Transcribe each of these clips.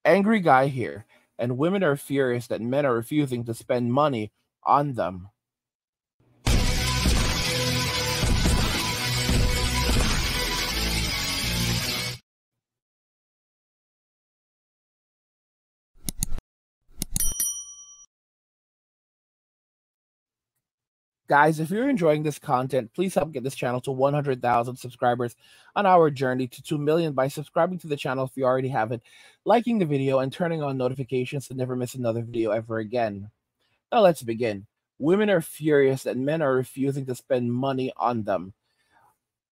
Angry guy here, and women are furious that men are refusing to spend money on them. Guys, if you're enjoying this content, please help get this channel to 100,000 subscribers on our journey to 2 million by subscribing to the channel if you already haven't, liking the video, and turning on notifications to never miss another video ever again. Now let's begin. Women are furious that men are refusing to spend money on them.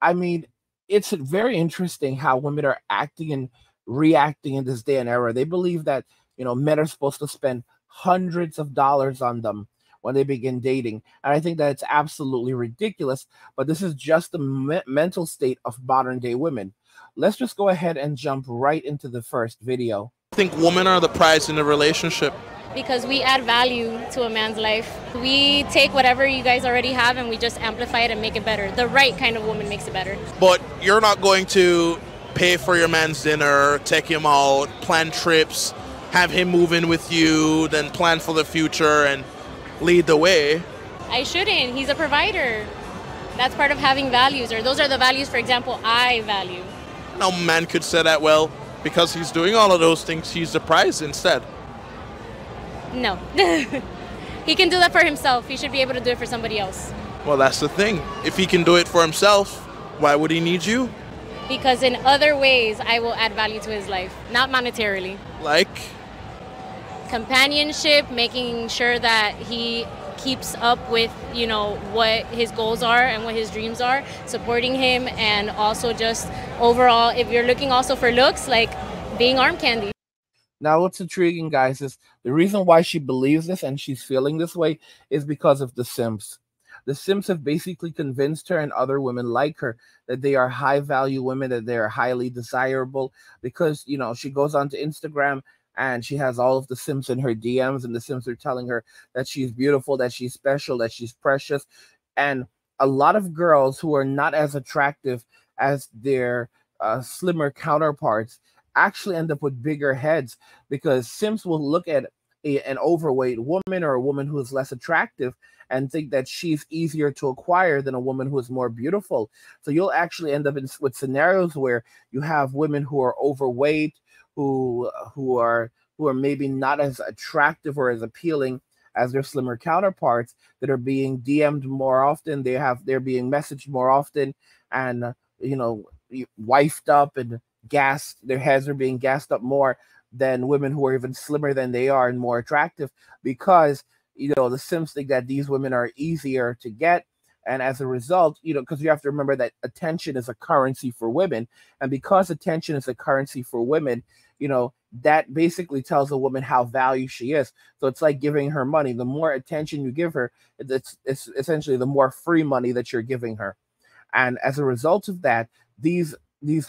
I mean, it's very interesting how women are acting and reacting in this day and era. They believe that, men are supposed to spend hundreds of dollars on them when they begin dating. And I think that it's absolutely ridiculous, but this is just the mental state of modern day women. Let's just go ahead and jump right into the first video. I think women are the prize in the relationship. Because we add value to a man's life. We take whatever you guys already have and we just amplify it and make it better. The right kind of woman makes it better. But you're not going to pay for your man's dinner, take him out, plan trips, have him move in with you, then plan for the future and lead the way. I shouldn't. He's a provider. That's part of having values, or those are the values, for example, I value. No man could say that, well, because he's doing all of those things, he's the prize instead. No. He can do that for himself. He should be able to do it for somebody else. Well, that's the thing. If he can do it for himself, why would he need you? Because in other ways, I will add value to his life, not monetarily. Like? Companionship, making sure that he keeps up with, what his goals are and what his dreams are, supporting him, and also just overall, if you're looking also for looks, like being arm candy. Now, what's intriguing, guys, is the reason why she believes this and she's feeling this way is because of the simps. The simps have basically convinced her and other women like her that they are high-value women, that they are highly desirable, because, she goes onto Instagram and she has all of the simps in her DMs, and the simps are telling her that she's beautiful, that she's special, that she's precious. And a lot of girls who are not as attractive as their slimmer counterparts actually end up with bigger heads, because simps will look at an overweight woman or a woman who is less attractive and think that she's easier to acquire than a woman who is more beautiful. So you'll actually end up with scenarios where you have women who are overweight, who are maybe not as attractive or as appealing as their slimmer counterparts, that are being DM'd more often, they're being messaged more often, and wifed up and gassed. Their heads are being gassed up more than women who are even slimmer than they are and more attractive, because the simps think that these women are easier to get. And as a result, because you have to remember that attention is a currency for women, and because attention is a currency for women, that basically tells a woman how valued she is. So it's like giving her money. The more attention you give her, it's essentially the more free money that you're giving her. And as a result of that, these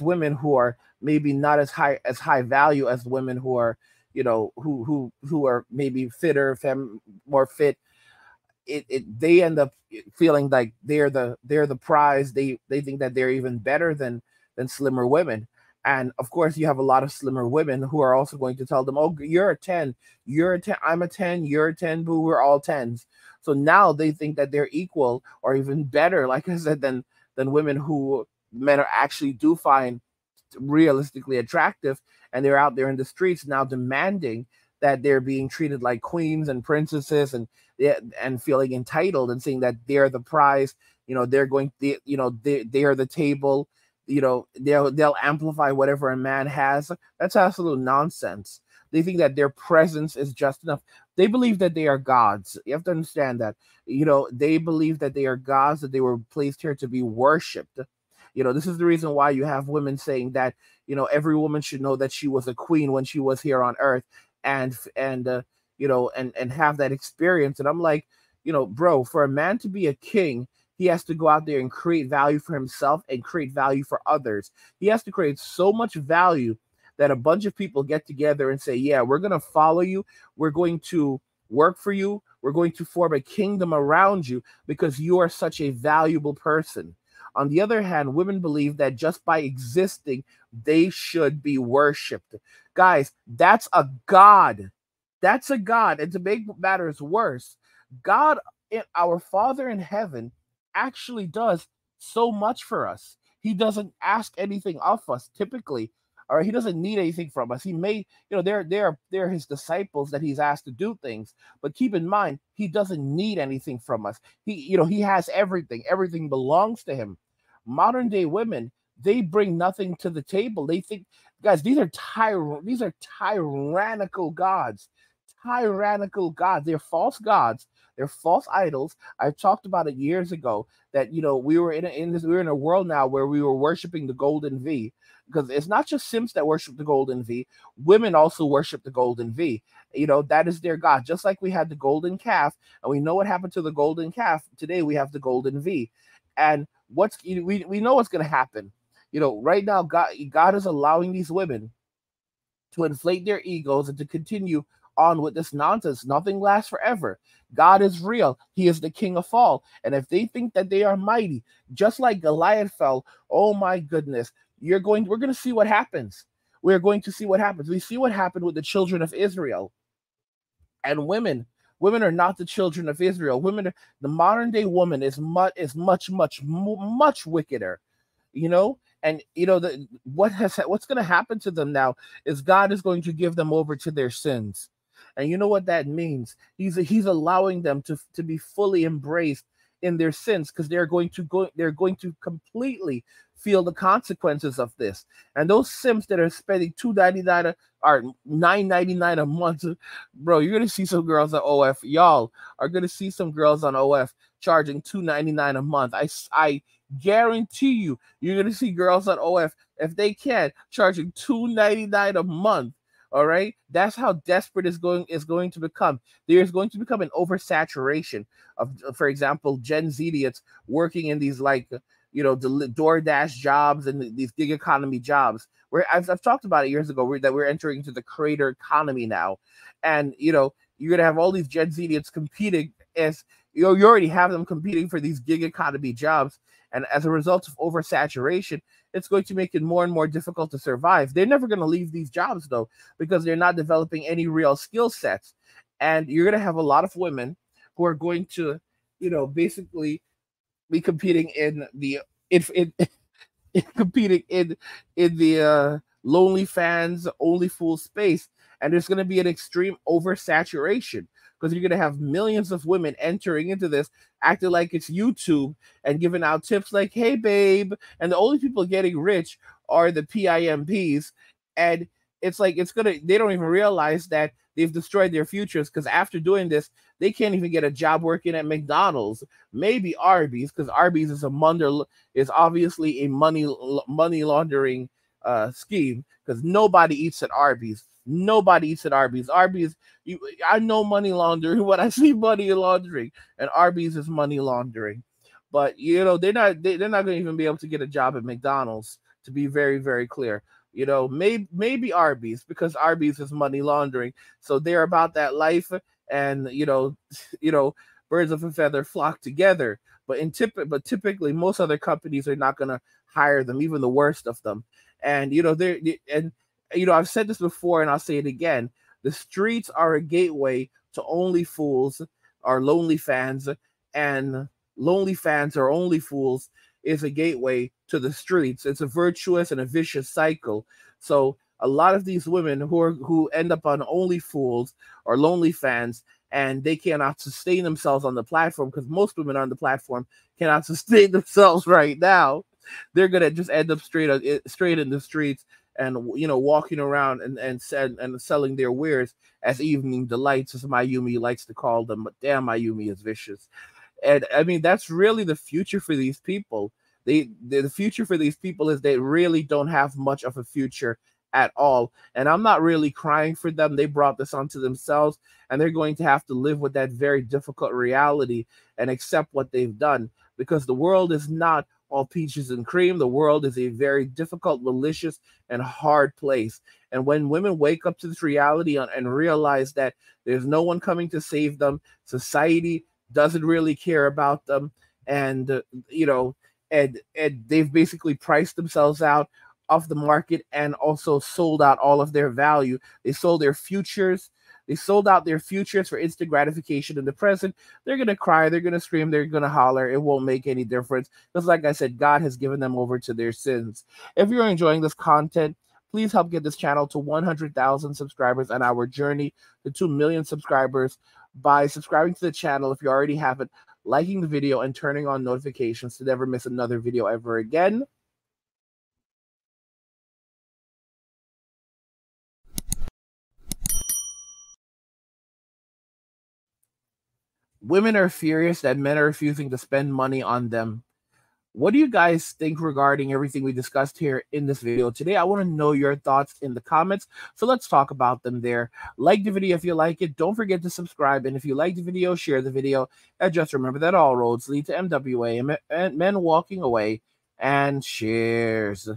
women who are maybe not as high value as women who are, who are maybe fitter, more fit, they end up feeling like they're the prize. They think that they're even better than slimmer women. And of course, you have a lot of slimmer women who are also going to tell them, oh, you're a 10, I'm a 10, you're a 10, boo, we're all 10s. So now they think that they're equal or even better, like I said, than women who men are actually do find realistically attractive, and they're out there in the streets now demanding that they're being treated like queens and princesses, and feeling entitled and saying that they're the prize. They're going, they are the table. They'll amplify whatever a man has. That's absolute nonsense. They think that their presence is just enough. They believe that they are gods. You have to understand that. They believe that they are gods, that they were placed here to be worshipped. This is the reason why you have women saying that, every woman should know that she was a queen when she was here on earth, and have that experience. And I'm like, bro, for a man to be a king, he has to go out there and create value for himself and create value for others. He has to create so much value that a bunch of people get together and say, yeah, we're going to follow you. We're going to work for you. We're going to form a kingdom around you because you are such a valuable person. On the other hand, women believe that just by existing, they should be worshipped. Guys, that's a god. That's a god. And to make matters worse, God, our Father in heaven, actually does so much for us. He doesn't ask anything of us typically, or he doesn't need anything from us. He may, they're his disciples that he's asked to do things. But keep in mind, he doesn't need anything from us. He has everything. Everything belongs to him. Modern day women, they bring nothing to the table. They think, guys, these are tyrannical gods. Tyrannical gods. They're false gods. They're false idols. I've talked about it years ago that we were we're in a world now where we were worshiping the golden V, because it's not just Sims that worship the golden V. Women also worship the golden V. That is their god. Just like we had the golden calf, and we know what happened to the golden calf. Today we have the golden V, and we know what's going to happen. Right now, God is allowing these women to inflate their egos and to continue on with this nonsense. Nothing lasts forever. God is real. He is the king of all. And if they think that they are mighty, just like Goliath fell, oh my goodness, we're going to see what happens. We're going to see what happens. We see what happened with the children of Israel. And women are not the children of Israel. The modern day woman is much wickeder. And what's going to happen to them now is God is going to give them over to their sins. And you know what that means? He's allowing them to be fully embraced in their sins, because they're going to completely feel the consequences of this. And those Sims that are spending $2.99 or $9.99 a month, bro, you're gonna see some girls on OF. Y'all are gonna see some girls on OF charging $2.99 a month. I guarantee you're gonna see girls on OF, if they can, charging $2.99 a month. All right, that's how desperate is going to become. There's going to become an oversaturation of, for example, Gen Z idiots working in these the DoorDash jobs and these gig economy jobs. Where I've talked about it years ago, that we're entering into the creator economy now, and you're gonna have all these Gen Z idiots competing as you already have them competing for these gig economy jobs, and as a result of oversaturation, it's going to make it more and more difficult to survive. They're never going to leave these jobs, though, because they're not developing any real skill sets. And you're going to have a lot of women who are going to, basically be competing in the lonely fans, only fool space. And there's going to be an extreme oversaturation, because you're going to have millions of women entering into this, acting like it's YouTube and giving out tips like, hey, babe. And the only people getting rich are the PIMPs. And it's like, they don't even realize that they've destroyed their futures, because after doing this, they can't even get a job working at McDonald's, maybe Arby's, because Arby's is obviously a money laundering scheme, because nobody eats at Arby's. Nobody eats at Arby's. I know money laundering when I see money laundering, and Arby's is money laundering. But they're not going to even be able to get a job at McDonald's, to be very, very clear. Maybe Arby's, because Arby's is money laundering, so they're about that life, and birds of a feather flock together. But typically, most other companies are not going to hire them, even the worst of them. And I've said this before, and I'll say it again. The streets are a gateway to only fools or lonely fans, and lonely fans or only fools is a gateway to the streets. It's a virtuous and a vicious cycle. So a lot of these women who end up on only fools or lonely fans, and they cannot sustain themselves on the platform, because most women on the platform cannot sustain themselves right now. They're gonna just end up straight in the streets, and walking around and selling their wares as evening delights, as Mayumi likes to call them. But damn, Mayumi is vicious. And I mean, that's really the future for these people. The future for these people is they really don't have much of a future at all. And I'm not really crying for them. They brought this onto themselves, and they're going to have to live with that very difficult reality and accept what they've done, because the world is not all peaches and cream. The world is a very difficult, malicious, and hard place. And when women wake up to this reality and realize that there's no one coming to save them, society doesn't really care about them, and and they've basically priced themselves out off the market and also sold out all of their value. They sold their futures. They sold out their futures for instant gratification in the present. They're going to cry. They're going to scream. They're going to holler. It won't make any difference. Because like I said, God has given them over to their sins. If you're enjoying this content, please help get this channel to 100,000 subscribers on our journey to 2 million subscribers by subscribing to the channel if you already haven't, liking the video, and turning on notifications to never miss another video ever again. Women are furious that men are refusing to spend money on them. What do you guys think regarding everything we discussed here in this video today? I want to know your thoughts in the comments, so let's talk about them there. Like the video if you like it. Don't forget to subscribe, and if you like the video, share the video. And just remember that all roads lead to MWA and men walking away. And cheers.